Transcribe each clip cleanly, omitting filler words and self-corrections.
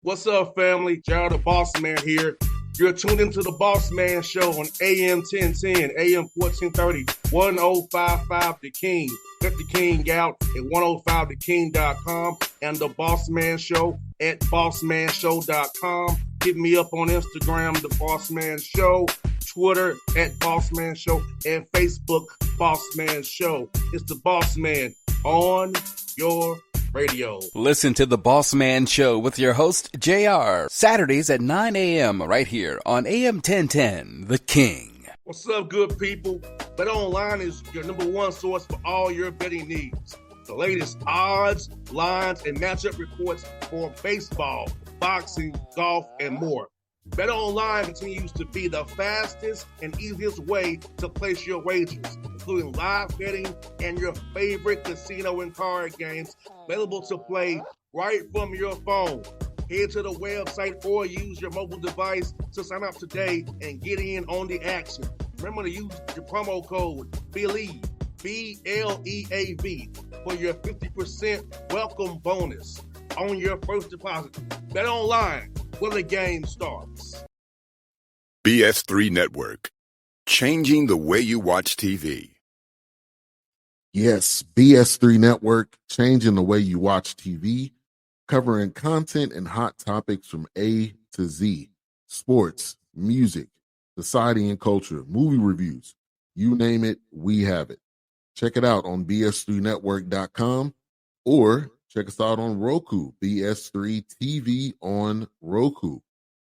What's up, family? Gerald the Bossman here. You're tuned into the Bossman Show on AM 1010, AM 1430, 1055 The King. Let the King out at 105theking.com and the Bossman Show at bossmanshow.com. Hit me up on Instagram, The Bossman Show, Twitter at Bossman Show, and Facebook, Bossman Show. It's the Bossman on your radio. Listen to the Bossman Show with your host, JR, Saturdays at 9 a.m. right here on AM 1010, The King. What's up, good people? BetOnline is your number one source for all your betting needs. The latest odds, lines, and matchup reports for baseball, boxing, golf, and more. BetOnline continues to be the fastest and easiest way to place your wagers, including live betting and your favorite casino and card games available to play right from your phone. Head to the website or use your mobile device to sign up today and get in on the action. Remember to use your promo code BELIEVE, B-L-E-A-V, for your 50% welcome bonus on your first deposit. BetOnline, where the game starts. BS3 Network, changing the way you watch TV. Yes, BS3 Network, changing the way you watch TV, covering content and hot topics from A to Z, sports, music, society and culture, movie reviews, you name it, we have it. Check it out on bs3network.com or check us out on Roku, BS3 TV on Roku,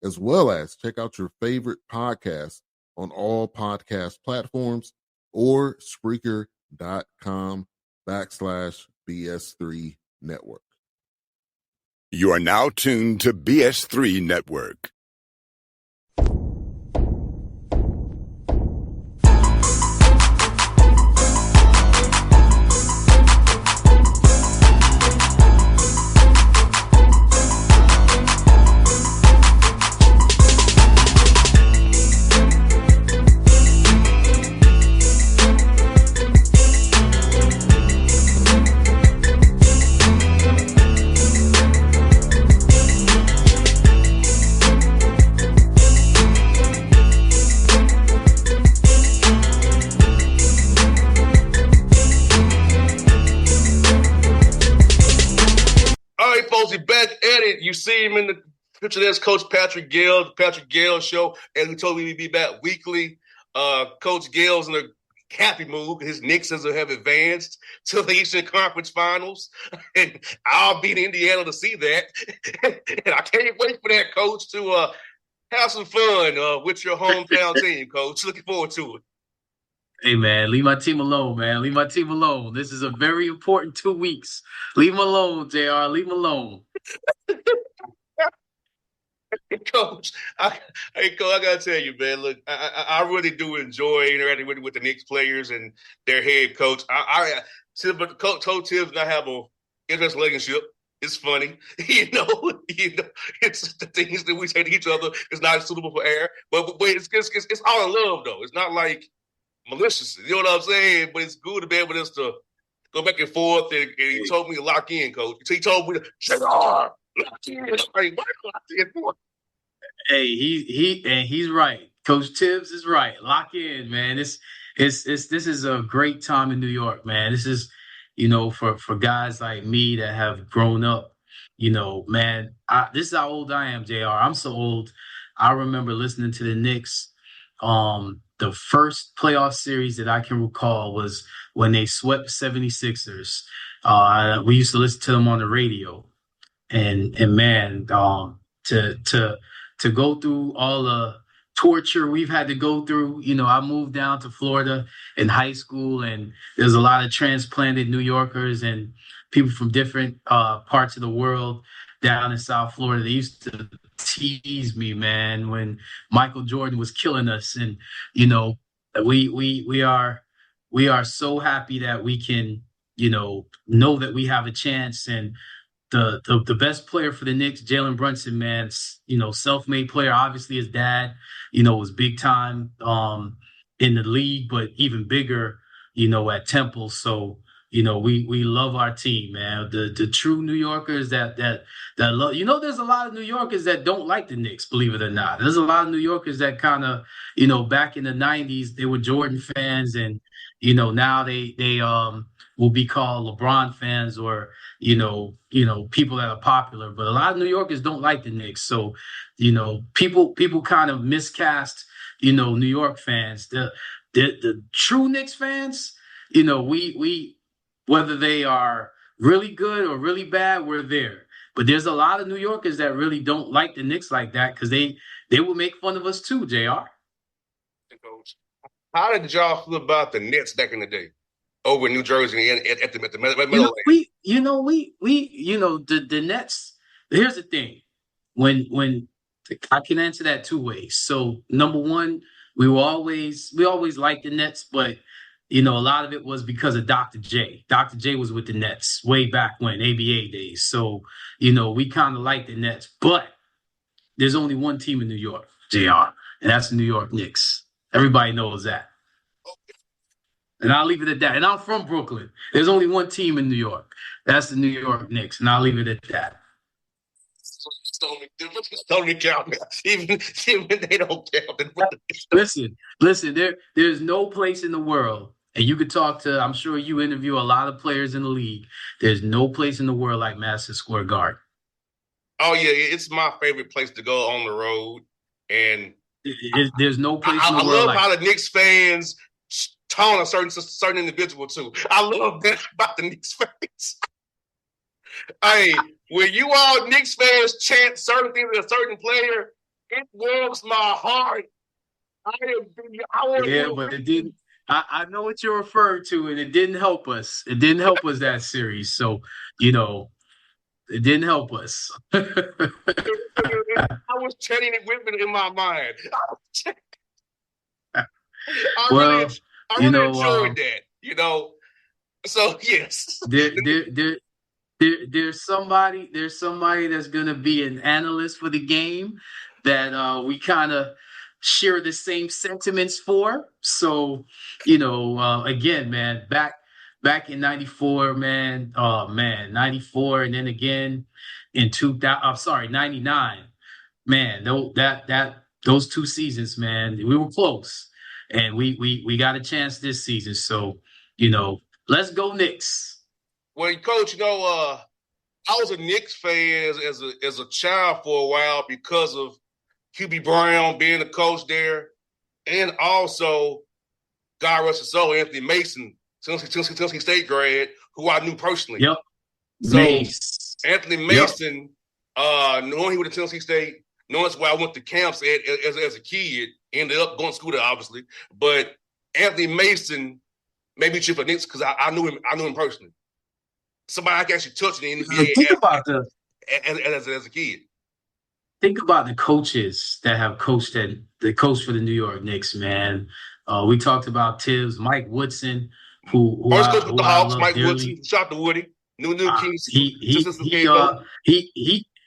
as well as check out your favorite podcast on all podcast platforms or Spreaker.com/BS3 Network. You are now tuned to BS3 Network. You see him in the picture. There's Coach Patrick Gayle, the Patrick Gayle Show. As we told me, we'd be back weekly. Coach Gayle's in a happy mood. His Knicks have advanced to the Eastern Conference Finals, and I'll be in Indiana to see that. And I can't wait for that, Coach, to have some fun with your hometown team, Coach. Looking forward to it. Hey, man, leave my team alone, man. Leave my team alone. This is a very important 2 weeks. Leave them alone, JR. Leave them alone. Coach, I gotta tell you, man. Look, I really do enjoy interacting with the Knicks players and their head coach. Coach Tibbs and I have a interesting relationship. It's funny, you know. It's the things that we say to each other is not suitable for air, but it's all in love though. It's not like malicious. You know what I'm saying? But it's good to be able just to go back and forth. And he told me to lock in, Coach. He told me to shut up. Hey, he's right. Coach Tibbs is right. Lock in, man. This is a great time in New York, man. This is, for guys like me that have grown up, man. This is how old I am, JR. I'm so old. I remember listening to the Knicks. The first playoff series that I can recall was when they swept 76ers. We used to listen to them on the radio. And man, to go through all the torture we've had to go through, I moved down to Florida in high school, and there's a lot of transplanted New Yorkers and people from different parts of the world down in South Florida. They used to tease me, man, when Michael Jordan was killing us, and we are so happy that we can know that we have a chance. And the best player for the Knicks, Jalen Brunson, man, self-made player. Obviously, his dad, was big time in the league, but even bigger, at Temple. So we love our team, man. The true New Yorkers that love. There's a lot of New Yorkers that don't like the Knicks, believe it or not. There's a lot of New Yorkers that kind of, back in the '90s they were Jordan fans, and now they will be called LeBron fans, or people that are popular. But a lot of New Yorkers don't like the Knicks, so people kind of miscast New York fans. The true Knicks fans, we whether they are really good or really bad, we're there. But there's a lot of New Yorkers that really don't like the Knicks like that, because they will make fun of us too, JR. How did y'all feel about the Nets back in the day over in New Jersey and at the Meadowlands? The Nets. Here's the thing. When I can answer that two ways. So number one, we always liked the Nets, but a lot of it was because of Dr. J. Dr. J was with the Nets way back when, ABA days. So, we kind of liked the Nets, but there's only one team in New York, JR, and that's the New York Knicks. Everybody knows that. And I'll leave it at that. And I'm from Brooklyn. There's only one team in New York. That's the New York Knicks, and I'll leave it at that. Don't count. Even they don't count. Listen. There's no place in the world, and you could talk to. I'm sure you interview a lot of players in the league. There's no place in the world like Madison Square Garden. Oh yeah, it's my favorite place to go on the road, and there's no place in the world. I love like how the Knicks fans taunt a certain individual too. I love that about the Knicks fans. Hey, when you all Knicks fans chant certain things to a certain player, it warms my heart. But it didn't. I know what you're referring to, and it didn't help us. It didn't help us that series. So, it didn't help us. I was chanting it with it in my mind. I really enjoyed that. So yes. There's somebody that's gonna be an analyst for the game that we kind of share the same sentiments for. So, again, man, back in '94, man, 94, and then again in 99, man, those 2 seasons, man, we were close, and we got a chance this season. So, let's go Knicks. Well, Coach, I was a Knicks fan as a child for a while because of QB Brown being the coach there, and also, God rest his soul, Anthony Mason, Tennessee State grad, who I knew personally. Yep. So Anthony Mason, knowing he was at Tennessee State, knowing that's where I went to camps as a kid, ended up going to school there, obviously. But Anthony Mason made me cheer for Knicks because I knew him personally. Somebody I can actually touch in the NBA. Think about as a kid. Think about the coaches that have coached the coach for the New York Knicks, man. We talked about Tibbs, Mike Woodson, who first coach with the Hawks, Mike dearly. Woodson, shout to Woody. New Kings.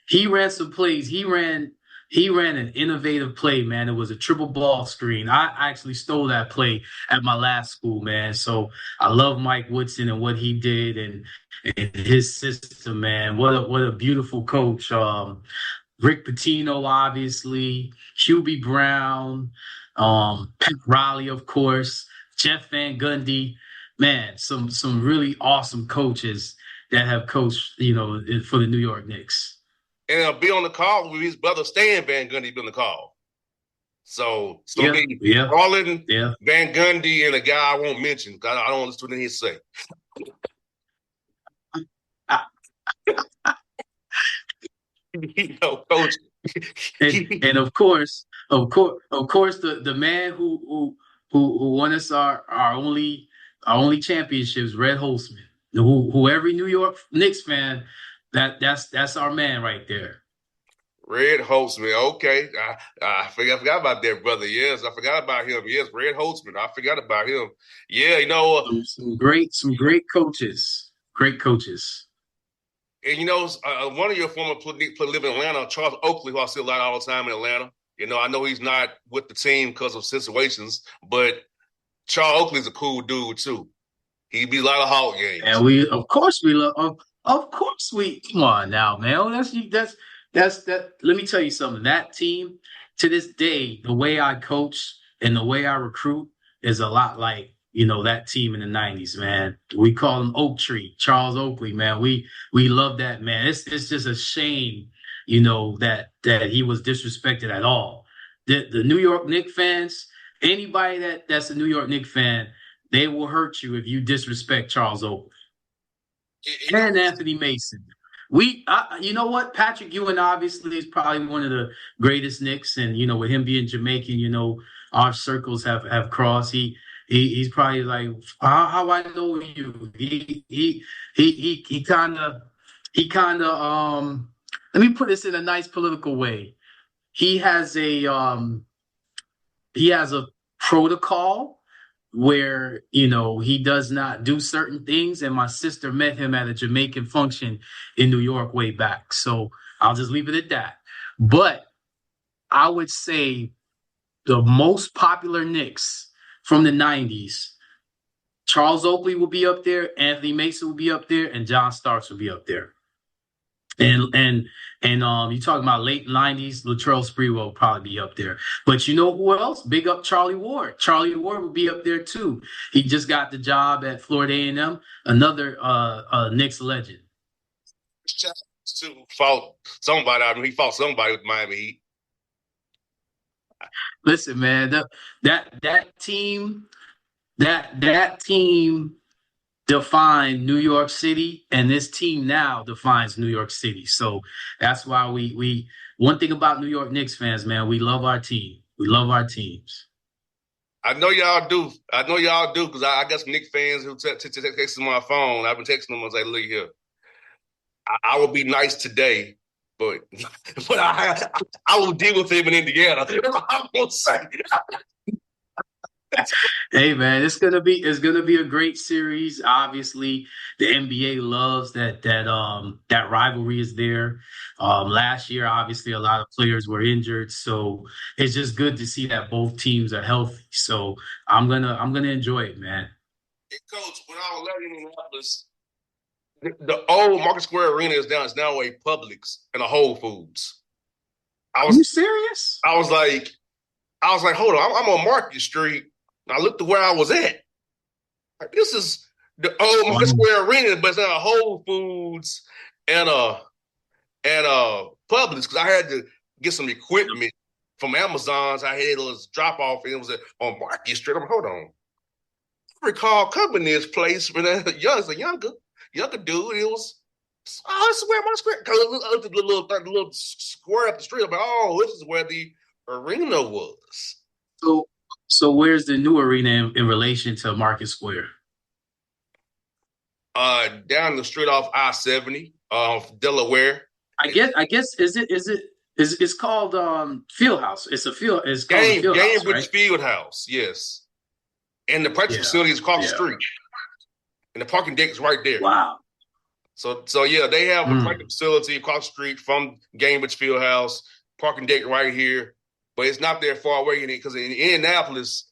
He ran some plays. He ran an innovative play, man. It was a triple ball screen. I actually stole that play at my last school, man. So I love Mike Woodson and what he did and his system, man. What a beautiful coach. Rick Pitino, obviously, Hubie Brown, Pat Riley, of course, Jeff Van Gundy. Man, some really awesome coaches that have coached, for the New York Knicks. And I'll be on the call with his brother Stan Van Gundy be on the call. So it's going to be Harlan, Van Gundy, and a guy I won't mention because I don't listen to what he say. Coach. and of course, the man who won us our only championships, Red Holzman, who every New York Knicks fan, that's our man right there. Red Holzman, okay. I forgot about that, brother. Yes, I forgot about him. Yes, Red Holzman. I forgot about him. Yeah, some great coaches. Great coaches. And one of your former players live in Atlanta, Charles Oakley, who I see a lot all the time in Atlanta. I know he's not with the team because of situations, but Charles Oakley's a cool dude too. He'd be a lot of Hawk games. And we love. Of course we. Come on now, man. Oh, that's that. Let me tell you something. That team, to this day, the way I coach and the way I recruit is a lot like that team in the '90s, man. We call him Oak Tree, Charles Oakley, man. We love that, man. It's just a shame, that he was disrespected at all. The New York Knicks fans, anybody that's a New York Knicks fan, they will hurt you if you disrespect Charles Oakley and Anthony Mason. You know what, Patrick Ewing obviously is probably one of the greatest Knicks, and with him being Jamaican, our circles have crossed. He's probably like, how I know you? He kind of let me put this in a nice political way. He has a protocol where he does not do certain things, and my sister met him at a Jamaican function in New York way back, so I'll just leave it at that. But I would say the most popular Knicks from the 90s, Charles Oakley will be up there, Anthony Mason will be up there, and John Starks will be up there. And you talking about late 90s, Latrell Sprewell will probably be up there. But you know who else? Big up Charlie Ward. Charlie Ward will be up there too. He just got the job at Florida A&M, another Knicks legend. He fought somebody with Miami Heat. Listen, man, that team defined New York City, and this team now defines New York City. So that's why we one thing about New York Knicks fans, man, we love our team. We love our teams. I know y'all do. Because I got some Knicks fans who text my phone. I've been texting them and say, look here, I will be nice today, but I will deal with him in Indiana. I'm gonna say. Hey man, it's gonna be a great series. Obviously, the NBA loves that rivalry is there. Last year, obviously, a lot of players were injured, so it's just good to see that both teams are healthy. So I'm gonna enjoy it, man. Hey, Coach, when I was living in Indianapolis, the old Market Square Arena is now a Publix and a Whole Foods. Are you serious? I was like, hold on, I'm on Market Street. I looked to where I was at. Like, this is the old Market Square Arena, but it's not a Whole Foods and a Publix, because I had to get some equipment from Amazon. So I had a drop off, and it was on Market Street. I'm like, hold on. I recall coming to this place when I was a younger dude. It was, this is where my square. Because I looked at the little square up the street. I'm like, oh, this is where the arena was. So where's the new arena in relation to Market Square? Down the street off I-70, Delaware. I guess it's called Fieldhouse. It's called Fieldhouse, Gainbridge right? Fieldhouse, yes. And the practice facility is across the street. And the parking deck is right there. Wow. So yeah, they have a practice facility across the street from Gainbridge Fieldhouse, parking deck right here. But it's not that far away because in Indianapolis,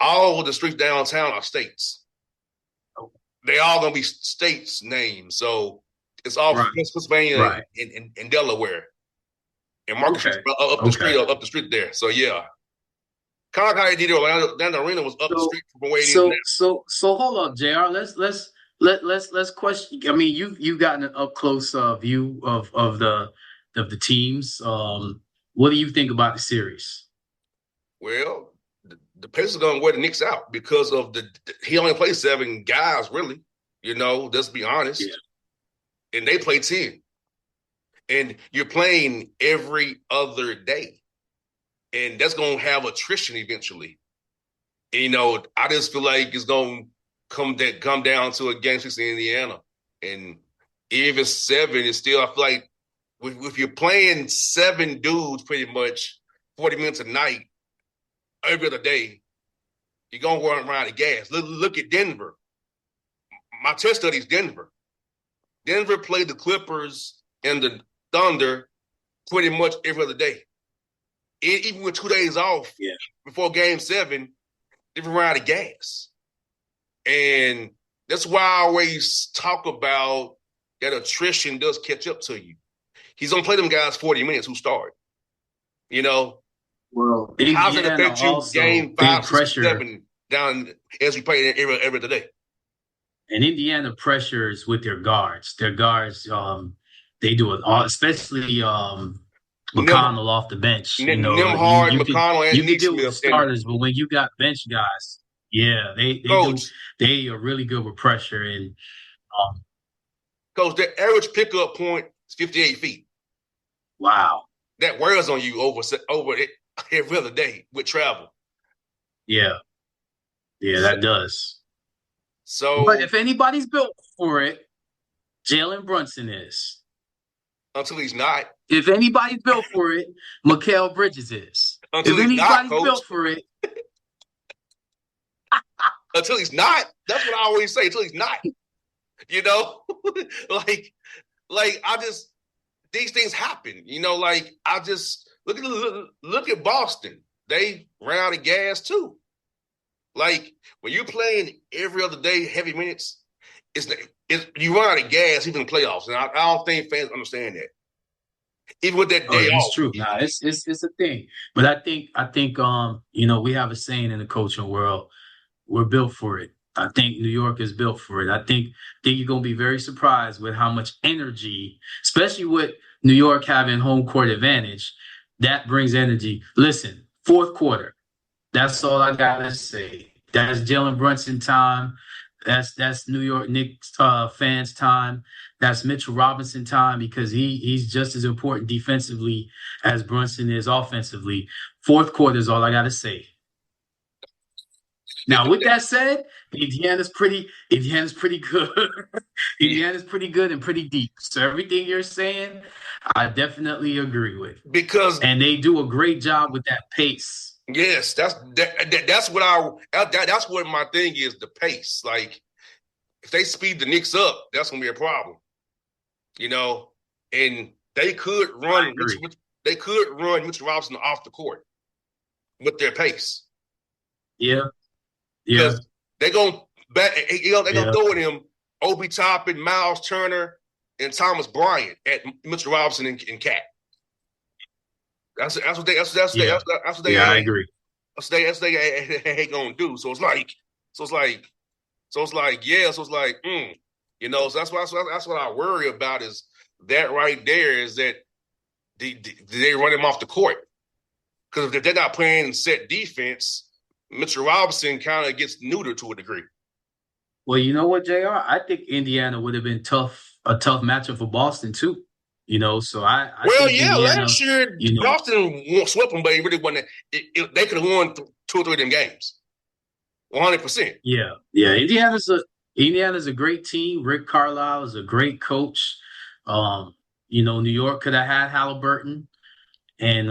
all the streets downtown are states. They all gonna be states' names. So it's all Pennsylvania and Delaware. And Market up the street there. So yeah. Kind of like how they did Orlando. Then the arena was up the street from where it is now. So hold up, JR. Let's question. I mean, you've gotten an up close view of the teams. What do you think about the series? Well, the Pacers are going to wear the Knicks out because of he only plays 7 guys, really. Let's be honest. Yeah. And they play 10. And you're playing every other day. And that's going to have attrition eventually. And, I just feel like it's going to come down to a game 6 in Indiana. And if it's 7, it's still, I feel like, if you're playing 7 dudes pretty much 40 minutes a night, every other day, you're going to run around the gas. Look at Denver. My test study is Denver. Denver played the Clippers and the Thunder pretty much every other day. Even with 2 days off before Game 7, they ran out of gas. And That's why I always talk about that attrition does catch up to you. He's gonna play them guys 40 minutes who start. You know, Well, how's it Indiana affect you also game they 5, 6, and pressure, 7 down as we play every today? and Indiana pressures with their guards. Their guards, they do it all, especially Nim, McConnell off the bench. Nimhard, McConnell, You and could deal with the Neesmith, and starters, but when you got bench guys, yeah, coach. they are really good with pressure. And um, Coach, their average pickup point is 58 feet. wow, That wears on you over it every other day with travel. yeah, that does. So But if anybody's built for it, Jalen Brunson is. until he's not. If anybody's built for it, Mikal Bridges is. Until If he's not, anybody's coach. built for it, Until he's not. That's what I always say. Until he's not. You know, like I just these things happen. You know, like I just look at Boston. They ran out of gas too. Like when you're playing every other day, heavy minutes, you run out of gas even in playoffs, and I don't think fans understand that. Even with that day off, it's true. Nah, it's a thing. But I think we have a saying in the coaching world: we're built for it. I think New York is built for it. I think you're gonna be very surprised with how much energy, especially with New York having home court advantage, that brings energy. Listen, fourth quarter. That's all I gotta say. That's Jalen Brunson time. That's New York Knicks fans time. That's Mitchell Robinson time because he's just as important defensively as Brunson is offensively. Fourth quarter is all I gotta say. Now, with that said, Indiana's pretty good. Indiana's pretty good and pretty deep. So everything you're saying, I definitely agree with. And they do a great job with that pace. Yes, that's what my thing is, the pace. Like if they speed the Knicks up, that's gonna be a problem. You know, and they could run Mitchell Robinson off the court with their pace. Yeah. Because they're gonna throw at him Obi Toppin, Miles Turner, and Thomas Bryant at Mitchell Robinson and Cat. That's what they I agree. That's what they ain't gonna do. So it's like, you know. So that's what I worry about is that right there is that they run him off the court because if they're not playing set defense, Mitchell Robinson kind of gets neutered to a degree. Well, you know what, JR? I think Indiana would have been a tough matchup for Boston too. You know, so I think Indiana, last year Boston swept them, but it really wasn't. They could have won 2 or 3 of them games, 100%. Yeah. Indiana's a great team. Rick Carlisle is a great coach. New York could have had Halliburton, and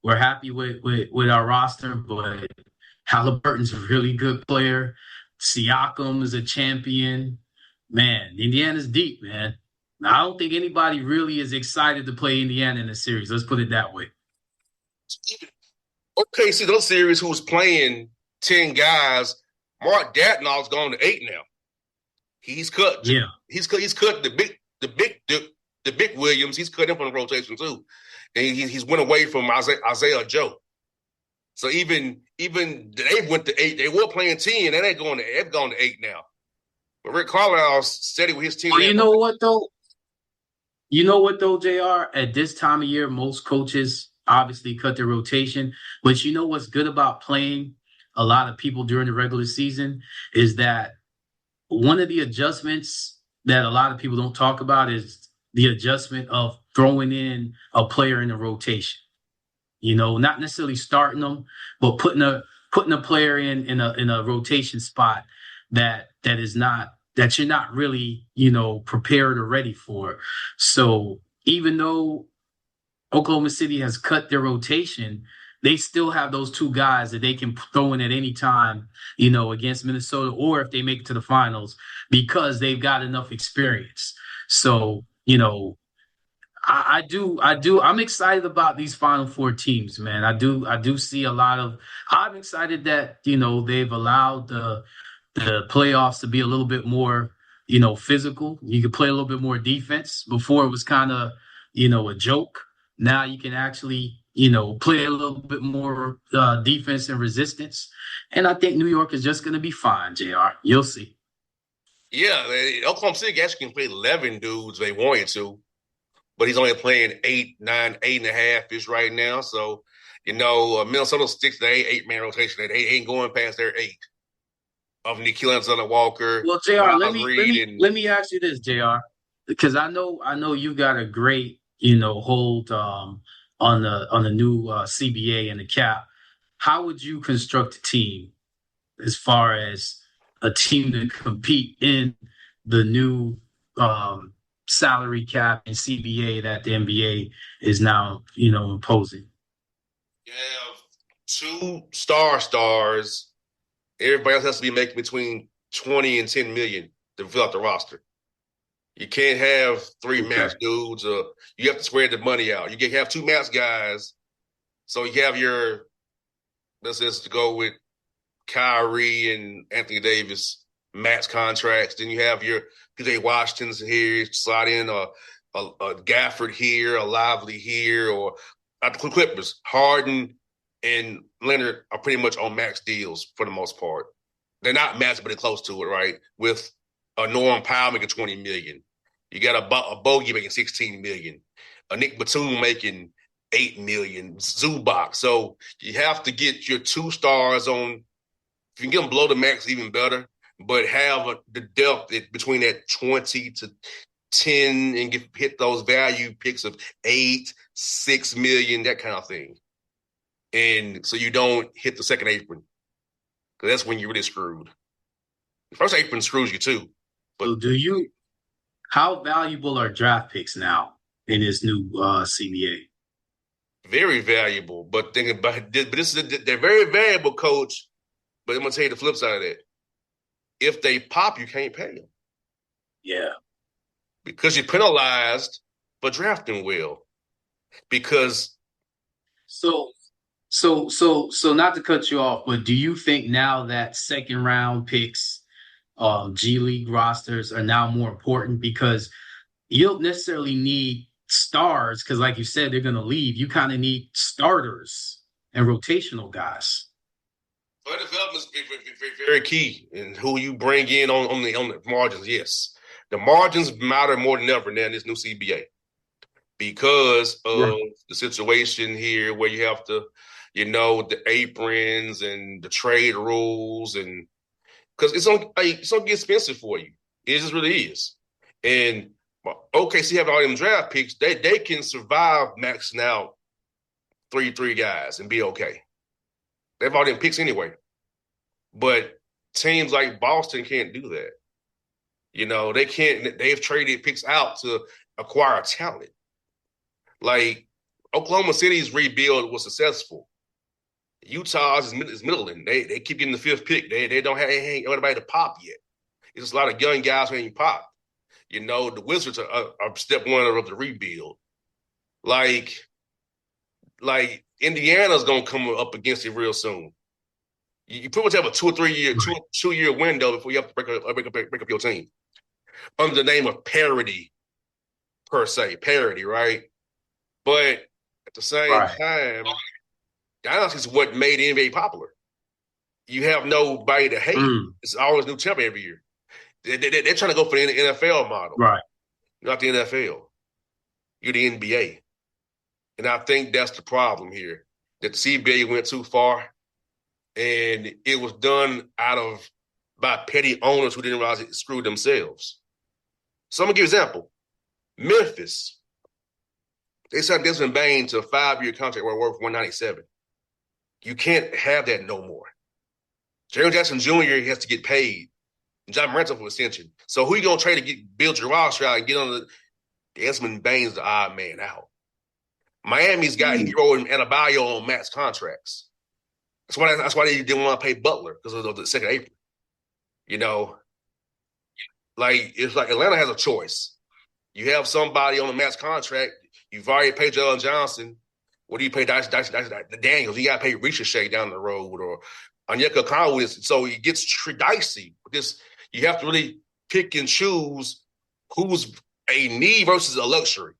we're happy with our roster, but Halliburton's a really good player. Siakam is a champion. Man, Indiana's deep, man. I don't think anybody really is excited to play Indiana in the series. Let's put it that way. Okay, see those series who's playing 10 guys. Mark Datnoff's gone to 8 now. He's cut. Yeah, he's cut the big Williams. He's cut him from the rotation too, and he's went away from Isaiah Joe. So even they went to 8. They were playing 10. They've gone to 8 now. But Rick Carlisle said it with his team. Well, you know what though, JR? At this time of year, most coaches obviously cut their rotation. But you know what's good about playing a lot of people during the regular season is that one of the adjustments that a lot of people don't talk about is the adjustment of throwing in a player in a rotation. You know, not necessarily starting them, but putting a player in a rotation spot that you're not really, prepared or ready for. So even though Oklahoma City has cut their rotation, they still have those 2 guys that they can throw in at any time, against Minnesota, or if they make it to the finals, because they've got enough experience. So, I'm excited about these Final Four teams, man. I do see a lot of. I'm excited that they've allowed the the playoffs to be a little bit more, physical. You could play a little bit more defense. Before it was kind of, a joke. Now you can actually, play a little bit more defense and resistance. And I think New York is just going to be fine, JR. You'll see. Yeah, Oklahoma City actually can play 11 dudes if they wanted to, but he's only playing 8, 9, 8.5 ish right now. So, Minnesota sticks to the 8-man rotation. They ain't going past their 8 of Nikhil Alexander Walker. Well, JR, let Miles me Reed, let me and let me ask you this, JR, because I know you got a great hold on the new CBA and the cap. How would you construct a team as far as a team to compete in the new salary cap and CBA that the NBA is now imposing? you have 2 stars. Everybody else has to be making between 20 and 10 million to fill out the roster. You can't have 3 max dudes. You have to spread the money out. You can have 2 max guys. So you have your, let's just go with Kyrie and Anthony Davis max contracts. Then you have your PJ Washingtons here, slide in a Gafford here, a Lively here, or the Clippers. Harden and Leonard are pretty much on max deals for the most part. They're not max, but they're close to it, right? With a Norm Powell making $20 million. You got a Bogey making $16 million. A Nick Batum making $8 million. Zubac. So you have to get your 2 stars on. If you can get them below the max, even better. But have the depth between that 20 to 10 and hit those value picks of 8, 6 million, that kind of thing. And so you don't hit the second apron. Because that's when you're really screwed. The first apron screws you too. But So how valuable are draft picks now in this new CBA? very valuable. But thinking about this, they're very valuable, coach. But I'm gonna tell you the flip side of that. If they pop, you can't pay them. Yeah. Because you're penalized for drafting well. Because So not to cut you off, but do you think now that second round picks, G League rosters are now more important because you don't necessarily need stars because, like you said, they're going to leave. You kind of need starters and rotational guys. player development is very key in who you bring in on the margins. Yes, the margins matter more than ever now in this new CBA because of the situation here where you have to, the aprons and the trade rules, and because it's gonna get expensive for you. It just really is. And OKC have all them draft picks. They can survive maxing out three guys and be okay. They have all them picks anyway. But teams like Boston can't do that. They can't. They've traded picks out to acquire talent. Like Oklahoma City's rebuild was successful. Utah's is middling. They keep getting the 5th pick. They don't have anybody to pop yet. It's just a lot of young guys who ain't pop. The Wizards are step 1 of the rebuild. Like Indiana's gonna come up against it real soon. You pretty much have a 2 or 3 year, 2-year window before you have to break up your team under the name of parity, per se, parity, right? But at the same time, dynasty is what made the NBA popular. You have nobody to hate. It's always new champion every year. They're trying to go for the NFL model. Right. You're not the NFL. You're the NBA. And I think that's the problem here, that the CBA went too far, and it was done by petty owners who didn't realize it screwed themselves. So I'm going to give you an example. Memphis. They signed Desmond Bane to a 5-year contract worth $197. You can't have that no more. Jaren Jackson Jr. has to get paid. John Morant for extension. So who you going to trade to build your roster out and get on the Desmond Bane's the odd man out. Miami's got Hero and Adebayo on max contracts. That's why they didn't want to pay Butler because of the second April. It's like Atlanta has a choice. You have somebody on a max contract. You've already paid Jalen Johnson. What do you pay Daniels? You got to pay Ricochet down the road, or Onyeka Okongwu is, so it gets dicey. You have to really pick and choose who's a need versus a luxury.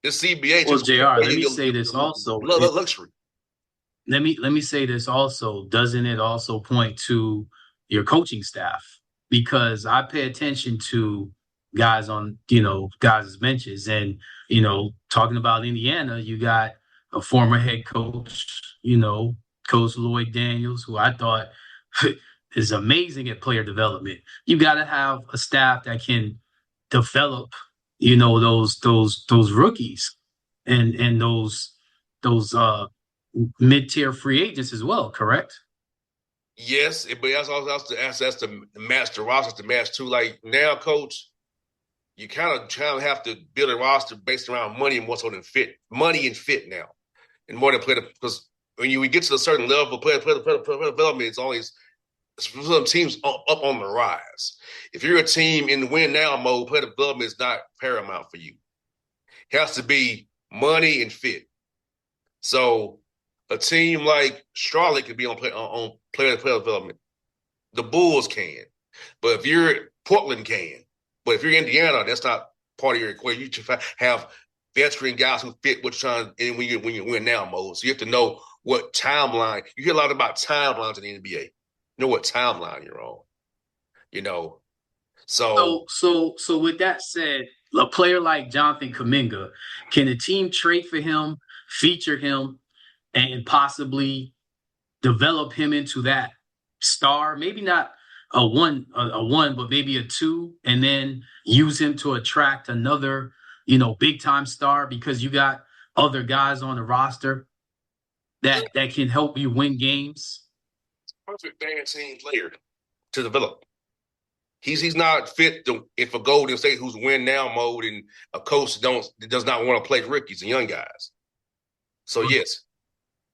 This CBA Well, just JR, let me say this also. luxury. Let me say this also. Doesn't it also point to your coaching staff? Because I pay attention to guys on, guys' benches. And, talking about Indiana, you got a former head coach, Coach Lloyd Daniels, who I thought is amazing at player development. You got to have a staff that can develop, those rookies and those mid-tier free agents as well, correct? Yes, but that's to match the roster to match too. Like now, coach, you kind of have to build a roster based around money and what's on the fit, money and fit now, and more than player. Because when we get to a certain level, player development is always some teams up on the rise. If you're a team in the win now mode, player development is not paramount for you. It has to be money and fit. So a team like Charlotte could be on player development. The Bulls can, but if you're Portland can, but if you're Indiana, that's not part of your equation. You should have veteran guys who fit what you're trying. And when you win now mode, so you have to know what timeline. You hear a lot about timelines in the NBA. You know what timeline you're on. So with that said, a player like Jonathan Kuminga, can a team trade for him, feature him, and possibly develop him into that star? Maybe not a one, but maybe a two, and then use him to attract another, big time star, because you got other guys on the roster that can help you win games. Perfect band team player to develop. He's not fit if a Golden State who's win now mode and a coach does not want to play rookies and young guys. So yes,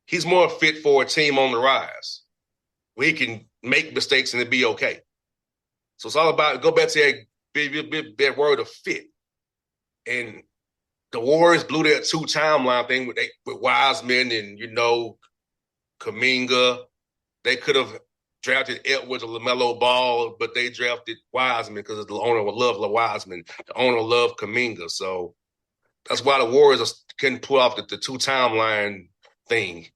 he's more fit for a team on the rise where he can make mistakes and it be okay. So it's all about, go back to that word of fit. And the Warriors blew that 2 timeline thing with Wiseman and, Kuminga. They could have drafted Edwards or LaMelo Ball, but they drafted Wiseman because the owner would love Wiseman. The owner loved Kuminga. So that's why the Warriors can pull off the 2 timeline thing.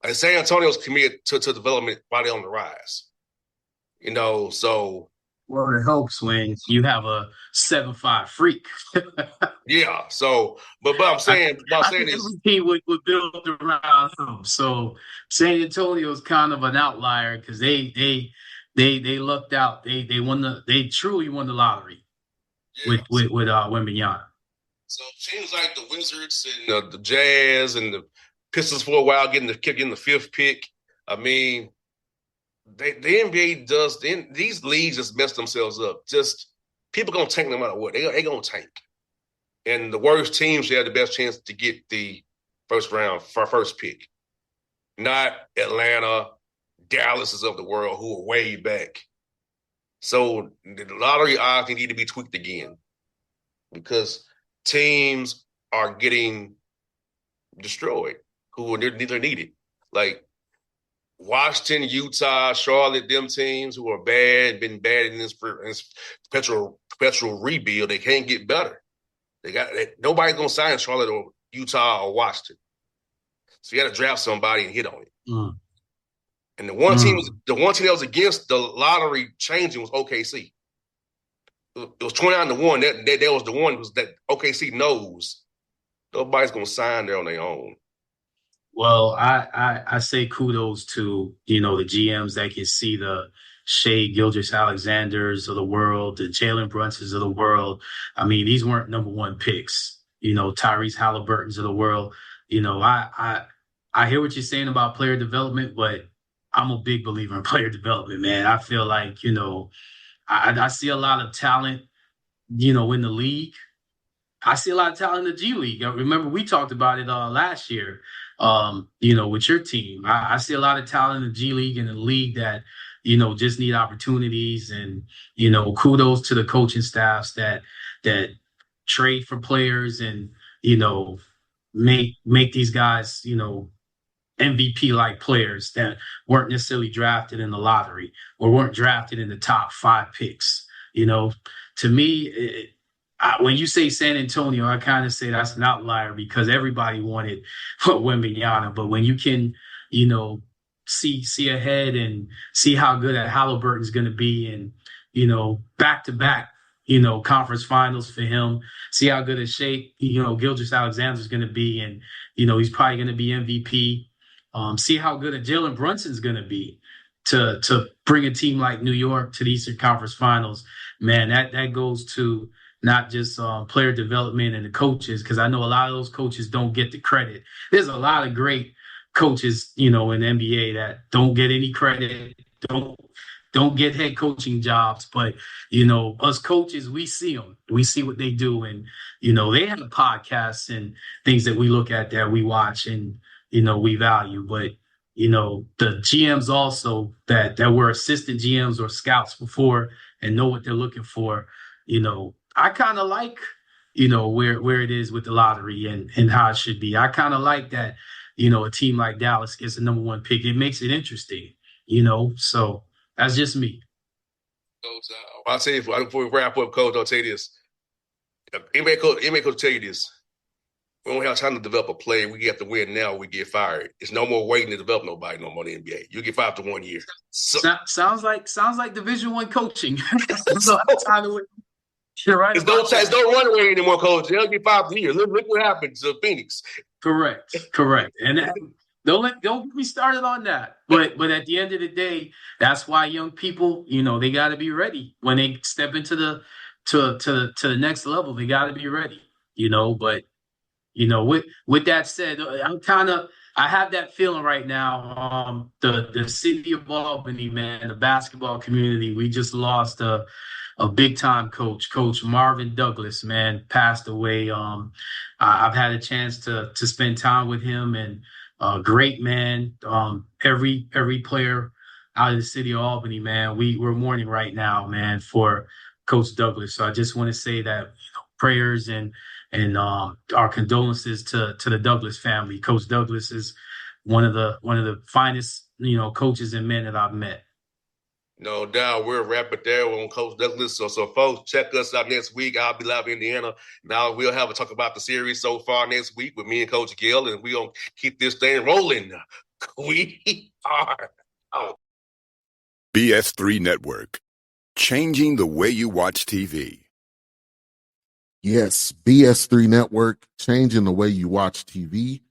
And San Antonio's committed to development while they're on the rise. So. Well, it helps when you have a 7'5" freak. Yeah. So, but I'm saying every team would build around him. So San Antonio's kind of an outlier because they lucked out. They truly won the lottery with Wembanyama. So it seems like the Wizards and the Jazz and the Pistons for a while getting the 5th pick. I mean, the NBA does. These leagues just mess themselves up. Just people gonna tank no matter what. They gonna tank, and the worst teams should have the best chance to get the first pick. Not Atlanta, Dallas is of the world who are way back. So the lottery odds need to be tweaked again because teams are getting destroyed who are needed. Like Washington, Utah, Charlotte, them teams who are been bad in this perpetual rebuild, they can't get better. Nobody's gonna sign Charlotte or Utah or Washington. So you got to draft somebody and hit on it. Mm. And the one team that was against the lottery changing was OKC. It was 29-1. That was the one that OKC knows nobody's gonna sign there on their own. Well, I say kudos to, the GMs that can see the Shea Gilgeous-Alexanders of the world, the Jalen Brunsons of the world. I mean, these weren't number 1 picks, Tyrese Halliburtons of the world. I hear what you're saying about player development, but I'm a big believer in player development, man. I feel like, I see a lot of talent, in the league. I see a lot of talent in the G League. I remember we talked about it last year, with your team. I see a lot of talent in the G League and the league that, just need opportunities. And, kudos to the coaching staffs that trade for players and, make these guys, MVP-like players that weren't necessarily drafted in the lottery or weren't drafted in the top 5 picks. To me, when you say San Antonio, I kind of say that's an outlier because everybody wanted Wembanyama. But when you can, see ahead and see how good at Halliburton's going to be, and back-to-back, conference finals for him, see how good a shape Gilgeous-Alexander's going to be, and he's probably going to be MVP. See how good a Jalen Brunson's going to be to bring a team like New York to the Eastern Conference Finals. Man, that goes to not just player development and the coaches, because I know a lot of those coaches don't get the credit. There's a lot of great coaches, in the NBA that don't get any credit, don't get head coaching jobs. But, us coaches, we see them. We see what they do. And, they have podcasts and things that we look at that we watch and, we value. But, the GMs also that were assistant GMs or scouts before and know what they're looking for, I kind of like, where it is with the lottery and how it should be. I kind of like that, a team like Dallas gets the number 1 pick. It makes it interesting, so that's just me. Coach, I'll tell you, before we wrap up, Coach, I'll tell you this. NBA coach tell you this. We don't have time to develop a player. We have to win now. We get fired. It's no more waiting to develop nobody no more in the NBA. You get fired after 1 year. So, sounds like Division I coaching. So time to win. You're right. It's no runaway anymore, Coach. They'll get 5 years. Look what happened to Phoenix. Correct. And don't get me started on that. But at the end of the day, that's why young people, they got to be ready when they step into the to the next level. They got to be ready. But with that said, I have that feeling right now. The city of Albany, man, the basketball community, we just lost a big time coach. Coach Marvin Douglas, man, passed away. I've had a chance to spend time with him, and great man. Every player out of the city of Albany, man, we're mourning right now, man, for Coach Douglas. So I just want to say that prayers and our condolences to the Douglas family. Coach Douglas is one of the finest, coaches and men that I've met. No doubt. We'll wrap it there on Coach Douglas. So folks, check us out next week. I'll be live in Indiana. Now we'll have a talk about the series so far next week with me and Coach Gayle, and we're going to keep this thing rolling. We are out. BS3 Network. Changing the way you watch TV. Yes, BS3 Network, changing the way you watch TV,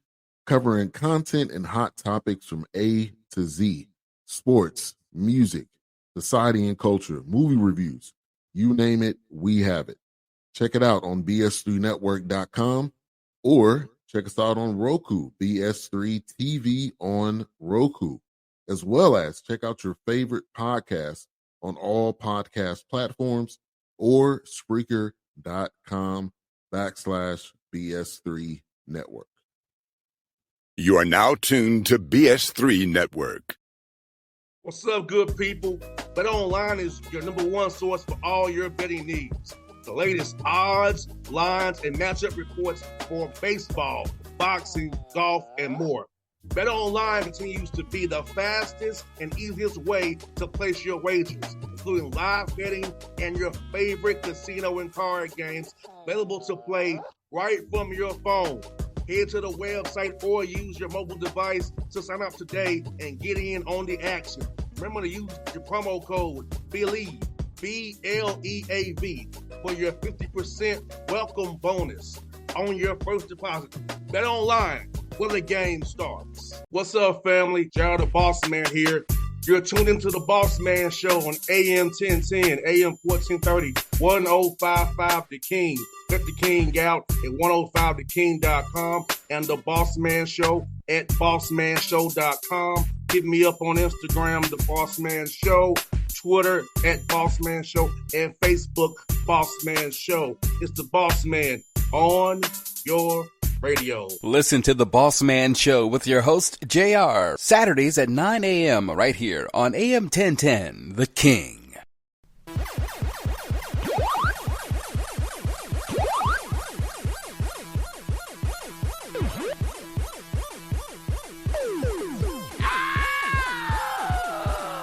covering content and hot topics from A to Z, sports, music, society and culture, movie reviews, you name it, we have it. Check it out on bs3network.com or check us out on Roku, BS3 TV on Roku, as well as check out your favorite podcast on all podcast platforms or Spreaker.com/BS3 Network. You are now tuned to BS3 Network. What's up, good people? Bet Online is your number 1 source for all your betting needs. The latest odds, lines, and matchup reports for baseball, boxing, golf, and more. Bet Online continues to be the fastest and easiest way to place your wagers, including live betting and your favorite casino and card games available to play right from your phone. Head to the website or use your mobile device to sign up today and get in on the action. Remember to use your promo code BELIEVE, BLEAV, for your 50% welcome bonus on your first deposit. Bet Online, where the game starts. What's up, family? Jared the Bossman here. You're tuned into the Bossman Show on AM 1010, AM 1430, 1055 The King. Let the King out at 105theking.com and the Bossman Show at bossmanshow.com. Hit me up on Instagram, The Bossman Show, Twitter at Bossman Show, and Facebook, Bossman Show. It's the Bossman on your radio. Listen to The Bossman Show with your host, JR, Saturdays at 9 a.m. right here on AM 1010, The King.